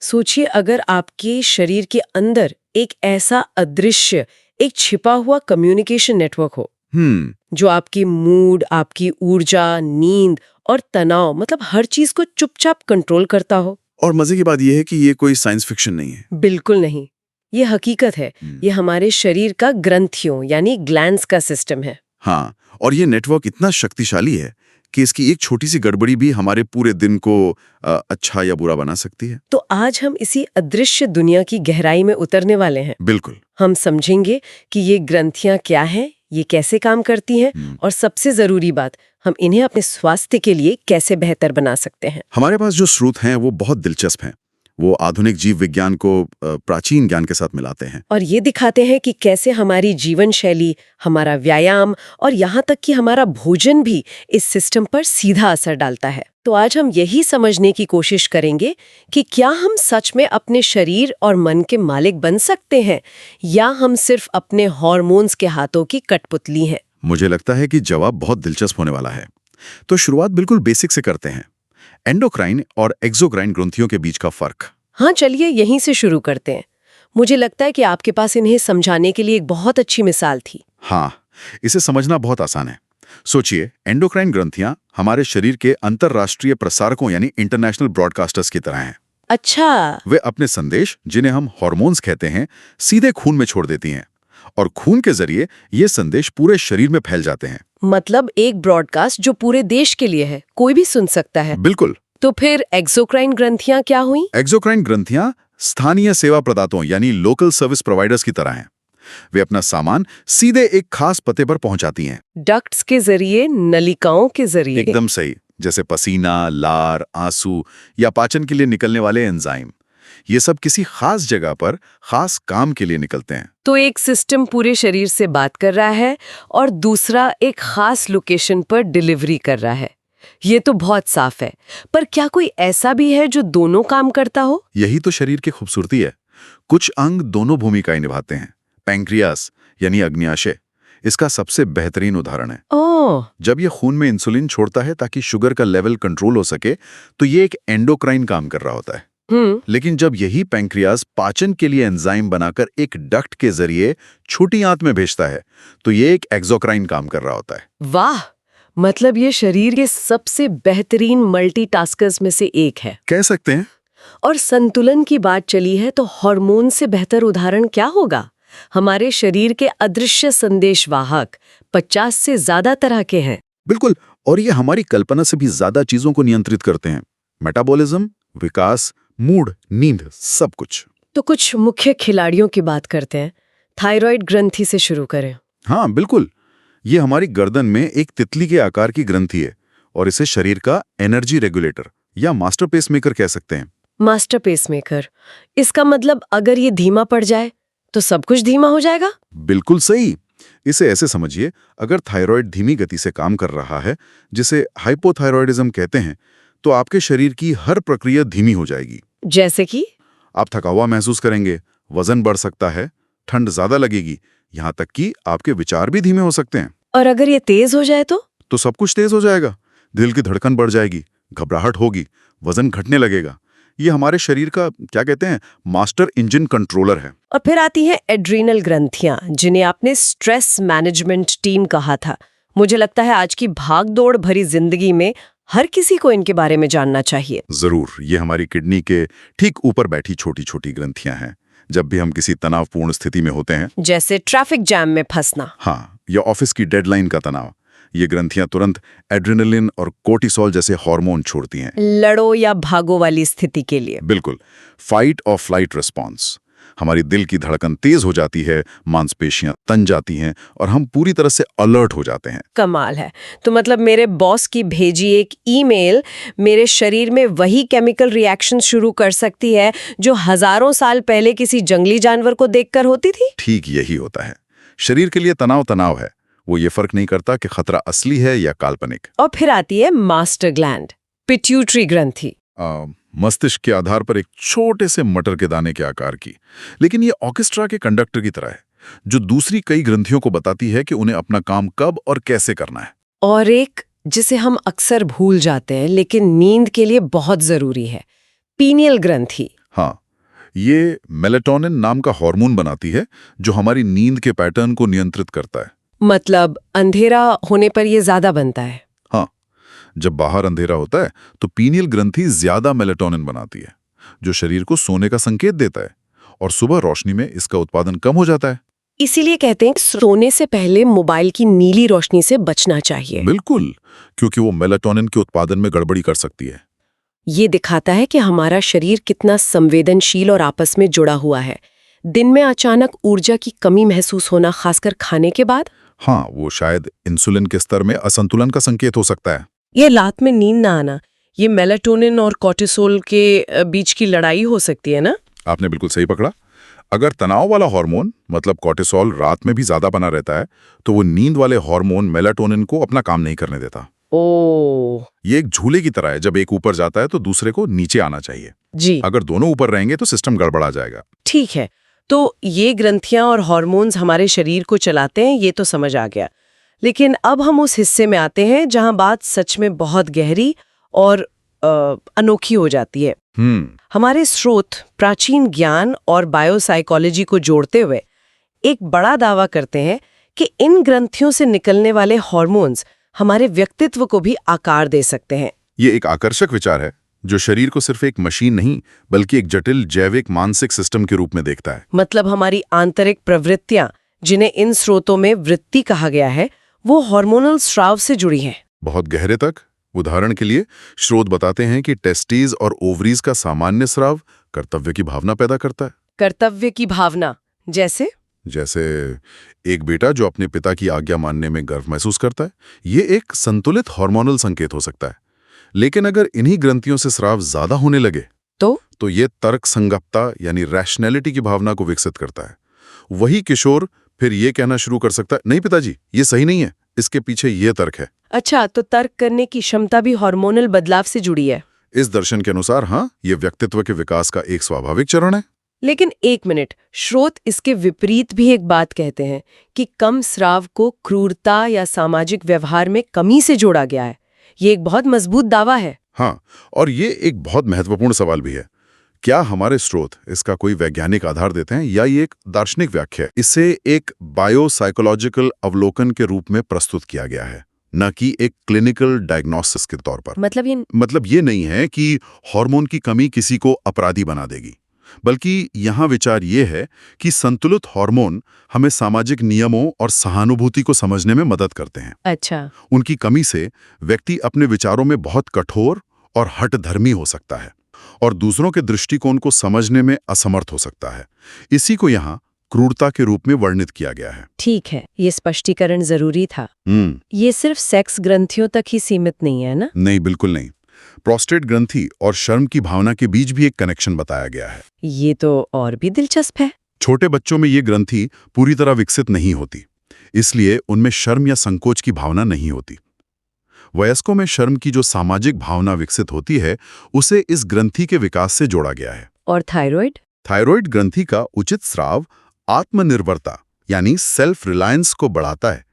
सोचिए अगर आपके शरीर के अंदर एक ऐसा अदृश्य, एक छिपा हुआ कम्युनिकेशन नेटवर्क हो जो आपकी मूड, आपकी ऊर्जा, नींद और तनाव मतलब हर चीज को चुपचाप कंट्रोल करता हो। और मजे की बात यह है कि ये कोई साइंस फिक्शन नहीं है। बिल्कुल नहीं, ये हकीकत है। ये हमारे शरीर का ग्रंथियों यानी ग्लैंड्स का सिस्टम है। हाँ, और ये नेटवर्क इतना शक्तिशाली है कि इसकी एक छोटी सी गड़बड़ी भी हमारे पूरे दिन को अच्छा या बुरा बना सकती है। तो आज हम इसी अदृश्य दुनिया की गहराई में उतरने वाले हैं। बिल्कुल। हम समझेंगे कि ये ग्रंथियां क्या हैं, ये कैसे काम करती हैं और सबसे जरूरी बात, हम इन्हें अपने स्वास्थ्य के लिए कैसे बेहतर बना सकते हैं। हमारे पास जो स्रोत हैं वो बहुत दिलचस्प हैं। वो आधुनिक जीव विज्ञान को प्राचीन ज्ञान के साथ मिलाते हैं और ये दिखाते हैं कि कैसे हमारी जीवन शैली, हमारा व्यायाम और यहाँ तक कि हमारा भोजन भी इस सिस्टम पर सीधा असर डालता है। तो आज हम यही समझने की कोशिश करेंगे कि क्या हम सच में अपने शरीर और मन के मालिक बन सकते हैं या हम सिर्फ अपने हार्मोन्स के हाथों की कठपुतली हैं। मुझे लगता है कि जवाब बहुत दिलचस्प होने वाला है। तो शुरुआत बिल्कुल बेसिक से करते हैं। एंडोक्राइन और एक्सोक्राइन ग्रंथियों के बीच का फर्क। हाँ, चलिए यहीं से शुरू करते हैं। मुझे लगता है कि आपके पास इन्हें समझाने के लिए एक बहुत अच्छी मिसाल थी। हाँ, इसे समझना बहुत आसान है। सोचिए, एंडोक्राइन ग्रंथियां हमारे शरीर के अंतरराष्ट्रीय प्रसारकों यानी इंटरनेशनल ब्रॉडकास्टर्स की तरह हैं। अच्छा। वे अपने संदेश, जिन्हें हम हार्मोन्स कहते हैं, सीधे खून में छोड़ देती हैं और खून के जरिए ये संदेश पूरे शरीर में फैल जाते हैं। मतलब एक ब्रॉडकास्ट जो पूरे देश के लिए है, कोई भी सुन सकता है। बिल्कुल। तो फिर एक्सोक्राइन ग्रंथियां क्या हुई? एक्सोक्राइन ग्रंथियां स्थानीय सेवा प्रदाताओं यानी लोकल सर्विस प्रोवाइडर्स की तरह हैं। वे अपना सामान सीधे एक खास पते पर पहुंचाती हैं। डक्ट्स के जरिए, नलिकाओं के जरिए। एकदम सही, जैसे पसीना, लार, आंसू या पाचन के लिए निकलने वाले एंजाइम। ये सब किसी खास जगह पर खास काम के लिए निकलते हैं। तो एक सिस्टम पूरे शरीर से बात कर रहा है और दूसरा एक खास लोकेशन पर डिलीवरी कर रहा है। ये तो बहुत साफ है, पर क्या कोई ऐसा भी है जो दोनों काम करता हो? यही तो शरीर की खूबसूरती है। कुछ अंग दोनों भूमिकाएं निभाते हैं। पैंक्रियास यानी अग्न्याशय इसका सबसे बेहतरीन उदाहरण है। ओह। जब ये खून में इंसुलिन छोड़ता है ताकि शुगर का लेवल कंट्रोल हो सके, तो ये एक एंडोक्राइन काम कर रहा होता है। लेकिन जब यही पैंक्रियास पाचन के लिए एंजाइम बनाकर एक डक्ट के जरिए छोटी आंत में भेजता है, तो ये एक एक्सोक्राइन काम कर रहा होता है। वाह, मतलब ये शरीर के सबसे बेहतरीन मल्टीटास्कर्स में से एक है, कह सकते हैं। और संतुलन की बात चली है तो हार्मोन से बेहतर उदाहरण क्या होगा? हमारे शरीर के अदृश्य संदेशवाहक 50 से ज्यादा तरह के हैं। बिल्कुल, और ये हमारी कल्पना से भी ज्यादा चीजों को नियंत्रित करते हैं। मेटाबॉलिज्म, विकास, मूड, नींद, सब कुछ। तो कुछ मुख्य खिलाड़ियों की बात करते हैं। थायराइड ग्रंथि से शुरू करें। हाँ बिल्कुल, ये हमारी गर्दन में एक तितली के आकार की ग्रंथि है और इसे शरीर का एनर्जी रेगुलेटर या मास्टर पेसमेकर कह सकते हैं। मास्टर पेसमेकर, इसका मतलब अगर ये धीमा पड़ जाए तो सब कुछ धीमा हो जाएगा? बिल्कुल सही। इसे ऐसे समझिए, अगर थायराइड धीमी गति से काम कर रहा है, जिसे हाइपोथायरॉयडिज्म कहते हैं, तो आपके शरीर की हर प्रक्रिया धीमी हो जाएगी। जैसे कि आप थका हुआ महसूस करेंगे, वजन बढ़ सकता है, ठंड ज्यादा लगेगी, यहाँ तक कि आपके विचार भी धीमे हो सकते हैं। और अगर ये तेज हो जाए तो सब कुछ तेज हो जाएगा। दिल की धड़कन बढ़ जाएगी, घबराहट होगी, वजन घटने लगेगा। ये हमारे शरीर का क्या कहते हैं, मास्टर इंजन कंट्रोलर है। और फिर आती हैं एड्रीनल ग्रंथियां, जिन्हें आपने स्ट्रेस मैनेजमेंट टीम कहा था। मुझे लगता है आज की भाग दौड़ भरी जिंदगी में हर किसी को इनके बारे में जानना चाहिए। जरूर, ये हमारी किडनी के ठीक ऊपर बैठी छोटी छोटी ग्रंथियां हैं। जब भी हम किसी तनावपूर्ण स्थिति में होते हैं, जैसे ट्रैफिक जैम में फंसना, हाँ, या ऑफिस की डेडलाइन का तनाव, ये ग्रंथियां तुरंत एड्रेनलिन और कोर्टिसोल जैसे हार्मोन छोड़ती हैं। लड़ो या भागो वाली स्थिति के लिए। बिल्कुल, फाइट और फ्लाइट रिस्पॉन्स। हमारी दिल की धड़कन तेज हो जाती है, मांसपेशियां तन जाती हैं और हम पूरी तरह से अलर्ट हो जाते हैं। कमाल है। तो मतलब मेरे बॉस की भेजी एक ईमेल मेरे शरीर में वही केमिकल रिएक्शन शुरू कर सकती है जो हजारों साल पहले किसी जंगली जानवर को देखकर होती थी। ठीक यही होता है। शरीर के लिए तनाव तनाव है, वो ये फर्क नहीं करता कि खतरा असली है या काल्पनिक। और फिर आती है मास्टर ग्लैंड, पिट्यूटरी ग्रंथि। मस्तिष्क के आधार पर एक छोटे से मटर के दाने के आकार की, लेकिन ये ऑर्केस्ट्रा के कंडक्टर की तरह है, जो दूसरी कई ग्रंथियों को बताती है कि उन्हें अपना काम कब और कैसे करना है। और एक जिसे हम अक्सर भूल जाते हैं लेकिन नींद के लिए बहुत जरूरी है, पीनियल ग्रंथि। हाँ, ये मेलेटोनिन नाम का हार्मोन बनाती है जो हमारी नींद के पैटर्न को नियंत्रित करता है। मतलब अंधेरा होने पर ये ज्यादा बनता है। हाँ, जब बाहर अंधेरा होता है तो पीनियल ग्रंथि ज्यादा मेलेटोनिन बनाती है, जो शरीर को सोने का संकेत देता है, और सुबह रोशनी में इसका उत्पादन कम हो जाता है। इसीलिए कहते हैं सोने से पहले मोबाइल की नीली रोशनी से बचना चाहिए। बिल्कुल, क्योंकि वो मेलेटोनिन के उत्पादन में गड़बड़ी कर सकती है। ये दिखाता है कि हमारा शरीर कितना संवेदनशील और आपस में जुड़ा हुआ है। दिन में अचानक ऊर्जा की कमी महसूस होना, खासकर खाने के बाद। हाँ, वो शायद इंसुलिन के स्तर में असंतुलन का संकेत हो सकता है। ये रात में नींद ना आना, ये मेलाटोनिन और कोर्टिसोल के बीच की लड़ाई हो सकती है ना? आपने बिल्कुल सही पकड़ा। अगर तनाव वाला हार्मोन मतलब कोर्टिसोल रात में भी ज्यादा बना रहता है तो वो नींद वाले हार्मोन मेलाटोनिन को अपना काम नहीं करने देता। ओह, ये एक झूले की तरह है, जब एक ऊपर जाता है तो दूसरे को नीचे आना चाहिए। जी अगर दोनों ऊपर रहेंगे तो सिस्टम गड़बड़ा जाएगा। ठीक है। तो ये ग्रंथियां और हार्मोन्स हमारे शरीर को चलाते हैं, ये तो समझ आ गया। लेकिन अब हम उस हिस्से में आते हैं जहां बात सच में बहुत गहरी और अनोखी हो जाती है। हमारे स्रोत प्राचीन ज्ञान और बायोसाइकोलॉजी को जोड़ते हुए एक बड़ा दावा करते हैं कि इन ग्रंथियों से निकलने वाले हार्मोन्स हमारे व्यक्तित्व को भी आकार दे सकते हैं। ये एक आकर्षक विचार है जो शरीर को सिर्फ एक मशीन नहीं बल्कि एक जटिल जैविक मानसिक सिस्टम के रूप में देखता है। मतलब हमारी आंतरिक प्रवृत्तियां, जिन्हें इन स्रोतों में वृत्ति कहा गया है, वो हार्मोनल स्राव से जुड़ी हैं। बहुत गहरे तक। उदाहरण के लिए स्रोत बताते हैं कि टेस्टीज और ओवरीज का सामान्य स्राव कर्तव्य की भावना पैदा करता है। कर्तव्य की भावना जैसे एक बेटा जो अपने पिता की आज्ञा मानने में गर्व महसूस करता है, ये एक संतुलित हार्मोनल संकेत हो सकता है। लेकिन अगर इन्हीं ग्रंथियों से स्राव ज्यादा होने लगे तो ये तर्क संगतता यानी रैशनैलिटी की भावना को विकसित करता है। वही किशोर फिर ये कहना शुरू कर सकता है, नहीं पिताजी ये सही नहीं है, इसके पीछे ये तर्क है। अच्छा, तो तर्क करने की क्षमता भी हार्मोनल बदलाव से जुड़ी है। इस दर्शन के अनुसार हाँ, ये व्यक्तित्व के विकास का एक स्वाभाविक चरण है। लेकिन एक मिनट, स्रोत इसके विपरीत भी एक बात कहते हैं कि कम स्राव को क्रूरता या सामाजिक व्यवहार में कमी से जोड़ा गया है। ये एक बहुत मजबूत दावा है। हाँ, और ये एक बहुत महत्वपूर्ण सवाल भी है। क्या हमारे स्रोत इसका कोई वैज्ञानिक आधार देते हैं या ये एक दार्शनिक व्याख्या है? इसे एक बायोसाइकोलॉजिकल अवलोकन के रूप में प्रस्तुत किया गया है, न कि एक क्लिनिकल डायग्नोसिस के तौर पर। मतलब ये नहीं है कि हार्मोन की कमी किसी को अपराधी बना देगी, बल्कि यहाँ विचार ये है कि संतुलित हार्मोन हमें सामाजिक नियमों और सहानुभूति को समझने में मदद करते हैं। अच्छा, उनकी कमी से व्यक्ति अपने विचारों में बहुत कठोर और हठधर्मी हो सकता है और दूसरों के दृष्टिकोण को समझने में असमर्थ हो सकता है। इसी को यहाँ क्रूरता के रूप में वर्णित किया गया है। ठीक है, ये स्पष्टीकरण जरूरी था। ये सिर्फ सेक्स ग्रंथियों तक ही सीमित नहीं है ना? नहीं, बिल्कुल नहीं। प्रोस्टेट ग्रंथि और शर्म की भावना के बीच भी एक कनेक्शन बताया गया है। ये तो और भी दिलचस्प है। छोटे बच्चों में ये ग्रंथि पूरी तरह विकसित नहीं होती, इसलिए उनमें शर्म या संकोच की भावना नहीं होती। वयस्कों में शर्म की जो सामाजिक भावना विकसित होती है, उसे इस ग्रंथि के विकास से जोड़ा गया है। और थायराइड ग्रंथि का उचित स्राव आत्मनिर्भरता यानी सेल्फ रिलायंस को बढ़ाता है।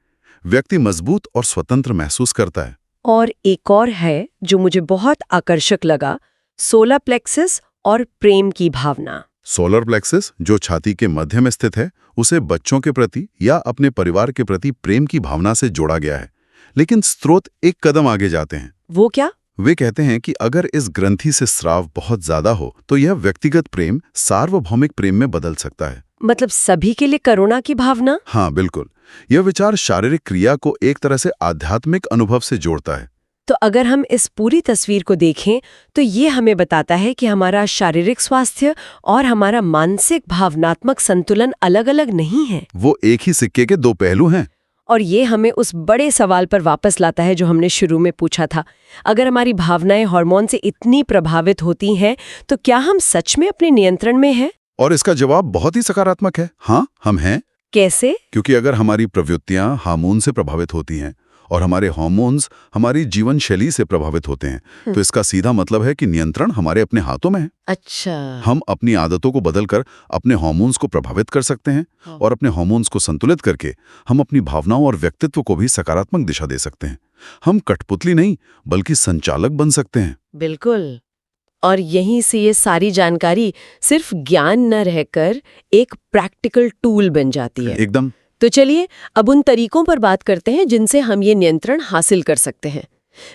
व्यक्ति मजबूत और स्वतंत्र महसूस करता है। और एक और है जो मुझे बहुत आकर्षक लगा, सोलर प्लेक्सस और प्रेम की भावना। सोलर प्लेक्सस जो छाती के मध्य में स्थित है, उसे बच्चों के प्रति या अपने परिवार के प्रति प्रेम की भावना से जोड़ा गया है। लेकिन स्रोत एक कदम आगे जाते हैं। वो क्या? वे कहते हैं कि अगर इस ग्रंथि से स्राव बहुत ज्यादा हो तो यह व्यक्तिगत प्रेम सार्वभौमिक प्रेम में बदल सकता है। मतलब सभी के लिए करुणा की भावना? हाँ, बिल्कुल। यह विचार शारीरिक क्रिया को एक तरह से आध्यात्मिक अनुभव से जोड़ता है। तो अगर हम इस पूरी तस्वीर को देखें तो ये हमें बताता है कि हमारा शारीरिक स्वास्थ्य और हमारा मानसिक भावनात्मक संतुलन अलग-अलग नहीं है। वो एक ही सिक्के के दो पहलू हैं। और ये हमें उस बड़े सवाल पर वापस लाता है जो हमने शुरू में पूछा था। अगर हमारी भावनाएं हार्मोन से इतनी प्रभावित होती हैं, तो क्या हम सच में अपने नियंत्रण में हैं? और इसका जवाब बहुत ही सकारात्मक है। हाँ, हम हैं। कैसे? क्योंकि अगर हमारी प्रवृत्तियां हार्मोन से प्रभावित होती हैं और हमारे हार्मोन्स हमारी जीवन शैली से प्रभावित होते हैं, तो इसका सीधा मतलब है कि नियंत्रण हमारे अपने हाथों में है। अच्छा। हम अपनी आदतों को बदलकर अपने हार्मोन्स को प्रभावित कर सकते हैं और अपने हार्मोन्स को संतुलित करके हम अपनी भावनाओं और व्यक्तित्व को भी सकारात्मक दिशा दे सकते हैं। हम कठपुतली नहीं बल्कि संचालक बन सकते हैं। बिल्कुल। और यहीं से ये सारी जानकारी सिर्फ ज्ञान न रहकर एक प्रैक्टिकल टूल बन जाती है। एकदम। तो चलिए अब उन तरीकों पर बात करते हैं जिनसे हम ये नियंत्रण हासिल कर सकते हैं।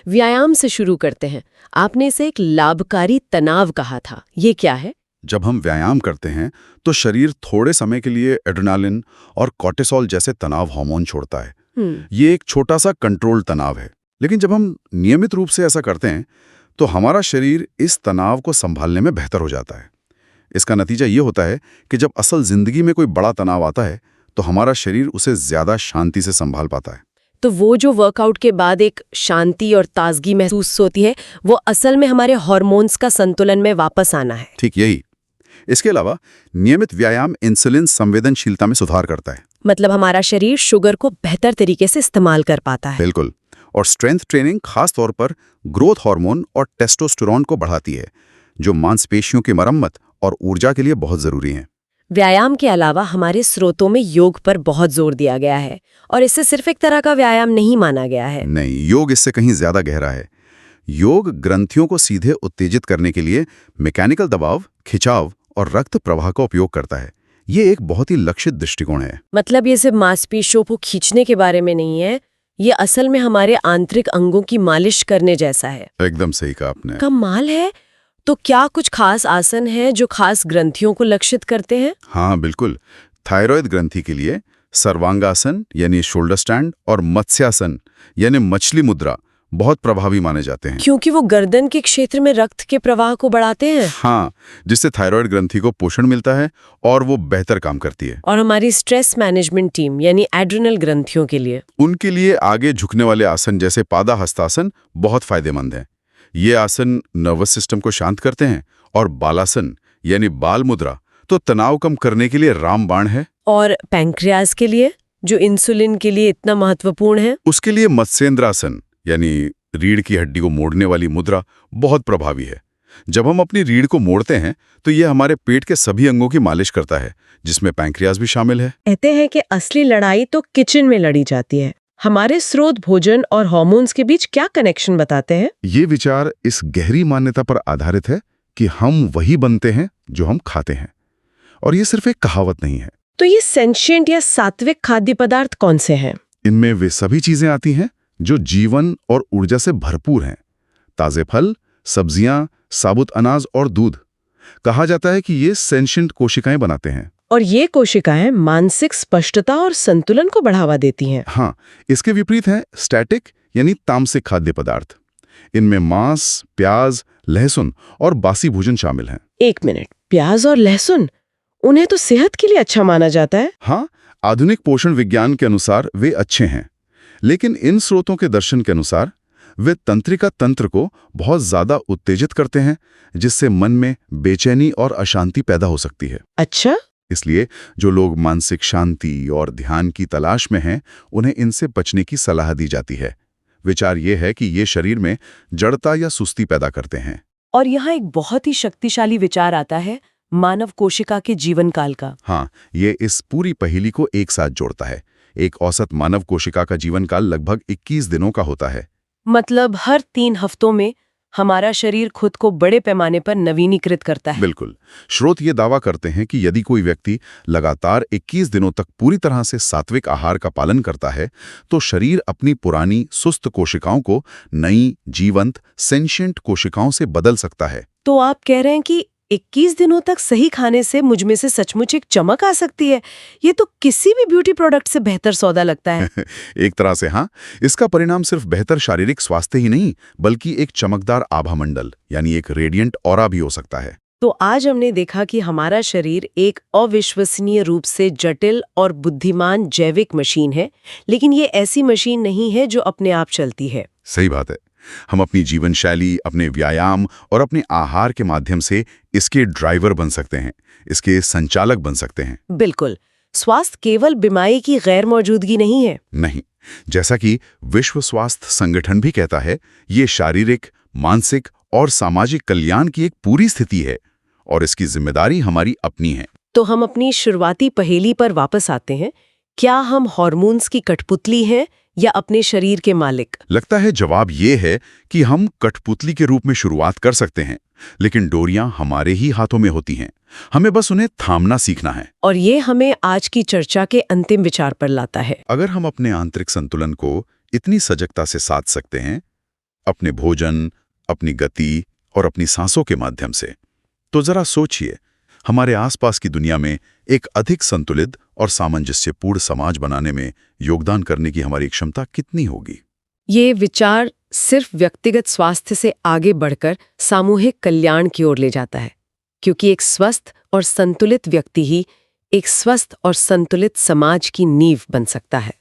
व्यायाम से शुरू करते हैं। आपने इसे एक लाभकारी तनाव कहा था, ये क्या है? जब हम व्यायाम करते हैं तो शरीर थोड़े समय के लिए एड्रेनालिन और कॉर्टिसोल जैसे तनाव हार्मोन छोड़ता है। ये एक छोटा सा कंट्रोल तनाव है, लेकिन जब हम नियमित रूप से ऐसा करते हैं तो हमारा शरीर इस तनाव को संभालने में बेहतर हो जाता है। इसका नतीजा ये होता है कि जब असल जिंदगी में कोई बड़ा तनाव आता है तो हमारा शरीर उसे ज्यादा शांति से संभाल पाता है। तो वो जो वर्कआउट के बाद एक शांति और ताजगी महसूस होती है, वो असल में हमारे हार्मोन्स का संतुलन में वापस आना है। ठीक यही। इसके अलावा नियमित व्यायाम इंसुलिन संवेदनशीलता में सुधार करता है। मतलब हमारा शरीर शुगर को बेहतर तरीके से इस्तेमाल कर पाता है। बिल्कुल। और स्ट्रेंथ ट्रेनिंग खास तौर पर ग्रोथ हार्मोन और टेस्टोस्टेरोन को बढ़ाती है, जो मांसपेशियों की मरम्मत और ऊर्जा के लिए बहुत जरूरी हैं। व्यायाम के अलावा हमारे स्रोतों में योग पर बहुत जोर दिया गया है और इसे सिर्फ एक तरह का व्यायाम नहीं माना गया है। नहीं, योग इससे कहीं ज्यादा गहरा है। योग ग्रंथियों को सीधे उत्तेजित करने के लिए मैकेनिकल दबाव, खिंचाव और रक्त प्रवाह का उपयोग करता है। ये एक बहुत ही लक्षित दृष्टिकोण है। मतलब ये सिर्फ मांसपेशियों को खींचने के बारे में नहीं है, ये असल में हमारे आंतरिक अंगों की मालिश करने जैसा है। एकदम सही कहा आपने। कमाल है। तो क्या कुछ खास आसन है जो खास ग्रंथियों को लक्षित करते हैं? हाँ बिल्कुल। थायराइड ग्रंथि के लिए सर्वांगासन यानी शोल्डर स्टैंड और मत्स्यासन यानी मछली मुद्रा बहुत प्रभावी माने जाते हैं। क्योंकि वो गर्दन के क्षेत्र में रक्त के प्रवाह को बढ़ाते हैं। हाँ, जिससे थायराइड ग्रंथि को पोषण मिलता है और वो बेहतर काम करती है। और हमारी स्ट्रेस मैनेजमेंट टीम यानी एड्रेनल ग्रंथियों के लिए? उनके लिए आगे झुकने वाले आसन जैसे पादा हस्तासन बहुत फायदेमंद है। ये आसन नर्वस सिस्टम को शांत करते हैं। और बालासन यानी बाल मुद्रा तो तनाव कम करने के लिए रामबाण है। और पैंक्रियाज के लिए, जो इंसुलिन के लिए इतना महत्वपूर्ण है? उसके लिए मत्स्येंद्रासन यानी रीढ़ की हड्डी को मोड़ने वाली मुद्रा बहुत प्रभावी है। जब हम अपनी रीढ़ को मोड़ते हैं तो ये हमारे पेट के सभी अंगों की मालिश करता है, जिसमें पैंक्रियाज भी शामिल है। कहते हैं कि असली लड़ाई तो किचन में लड़ी जाती है। हमारे स्रोत भोजन और हार्मोन्स के बीच क्या कनेक्शन बताते हैं? ये विचार इस गहरी मान्यता पर आधारित है कि हम वही बनते हैं जो हम खाते हैं, और ये सिर्फ एक कहावत नहीं है। तो ये सेंशिएंट या सात्विक खाद्य पदार्थ कौन से हैं? इनमें वे सभी चीजें आती हैं जो जीवन और ऊर्जा से भरपूर हैं। ताजे फल, सब्जियां, साबुत अनाज और दूध। कहा जाता है कि ये सेंशिएंट कोशिकाएं बनाते हैं। और ये कोशिकाएं मानसिक स्पष्टता और संतुलन को बढ़ावा देती हैं। हाँ, इसके विपरीत है स्टैटिक यानी तामसिक खाद्य पदार्थ। इनमें मांस, प्याज, लहसुन और बासी भोजन शामिल हैं। एक मिनट, प्याज और लहसुन, उन्हें तो सेहत के लिए अच्छा माना जाता है। हाँ, आधुनिक पोषण विज्ञान के अनुसार वे अच्छे हैं, लेकिन इन स्रोतों के दर्शन के अनुसार वे तंत्रिका तंत्र को बहुत ज्यादा उत्तेजित करते हैं, जिससे मन में बेचैनी और अशांति पैदा हो सकती है। अच्छा। इसलिए जो लोग मानसिक शांति और ध्यान की तलाश में हैं, उन्हें इनसे बचने की सलाह दी जाती है। विचार ये है कि ये शरीर में जड़ता या सुस्ती पैदा करते हैं। और यहाँ एक बहुत ही शक्तिशाली विचार आता है, मानव कोशिका के जीवन काल का। हाँ, ये इस पूरी पहेली को एक साथ जोड़ता है। एक औसत मानव कोशिका का जीवन काल लगभग 21 दिनों का होता है। मतलब हर 3 हफ्तों में हमारा शरीर खुद को बड़े पैमाने पर नवीनीकृत करता है। बिल्कुल। स्रोत ये दावा करते हैं कि यदि कोई व्यक्ति लगातार 21 दिनों तक पूरी तरह से सात्विक आहार का पालन करता है, तो शरीर अपनी पुरानी सुस्त कोशिकाओं को नई, जीवंत, सेंशिएंट कोशिकाओं से बदल सकता है। तो आप कह रहे हैं कि 21 दिनों तक सही खाने से मुझ में से सचमुच एक चमक आ सकती है। ये तो किसी भी ब्यूटी प्रोडक्ट से बेहतर सौदा लगता है। एक तरह से हाँ। इसका परिणाम सिर्फ बेहतर शारीरिक स्वास्थ्य ही नहीं, बल्कि एक चमकदार आभामंडल यानी एक रेडिएंट ऑरा भी हो सकता है। तो आज हमने देखा कि हमारा शरीर एक अविश्वसनीय रूप से जटिल और बुद्धिमान जैविक मशीन है, लेकिन ये ऐसी मशीन नहीं है जो अपने आप चलती है। सही बात है। हम अपनी जीवन शैली, अपने व्यायाम और अपने आहार के माध्यम से इसके ड्राइवर बन सकते हैं, इसके संचालक बन सकते हैं। बिल्कुल। स्वास्थ्य केवल बीमारी की गैर मौजूदगी नहीं है। नहीं, जैसा कि विश्व स्वास्थ्य संगठन भी कहता है, ये शारीरिक, मानसिक और सामाजिक कल्याण की एक पूरी स्थिति है, और इसकी जिम्मेदारी हमारी अपनी है। तो हम अपनी शुरुआती पहेली पर वापस आते हैं। क्या हम हार्मोन्स की कठपुतली हैं या अपने शरीर के मालिक? लगता है जवाब ये है कि हम कठपुतली के रूप में शुरुआत कर सकते हैं, लेकिन डोरियां हमारे ही हाथों में होती हैं। हमें बस उन्हें थामना सीखना है। और ये हमें आज की चर्चा के अंतिम विचार पर लाता है। अगर हम अपने आंतरिक संतुलन को इतनी सजगता से साध सकते हैं, अपने भोजन, अपनी गति और अपनी सांसों के माध्यम से, तो जरा सोचिए, हमारे आसपास की दुनिया में एक अधिक संतुलित और सामंजस्यपूर्ण समाज बनाने में योगदान करने की हमारी क्षमता कितनी होगी। ये विचार सिर्फ व्यक्तिगत स्वास्थ्य से आगे बढ़कर सामूहिक कल्याण की ओर ले जाता है, क्योंकि एक स्वस्थ और संतुलित व्यक्ति ही एक स्वस्थ और संतुलित समाज की नींव बन सकता है।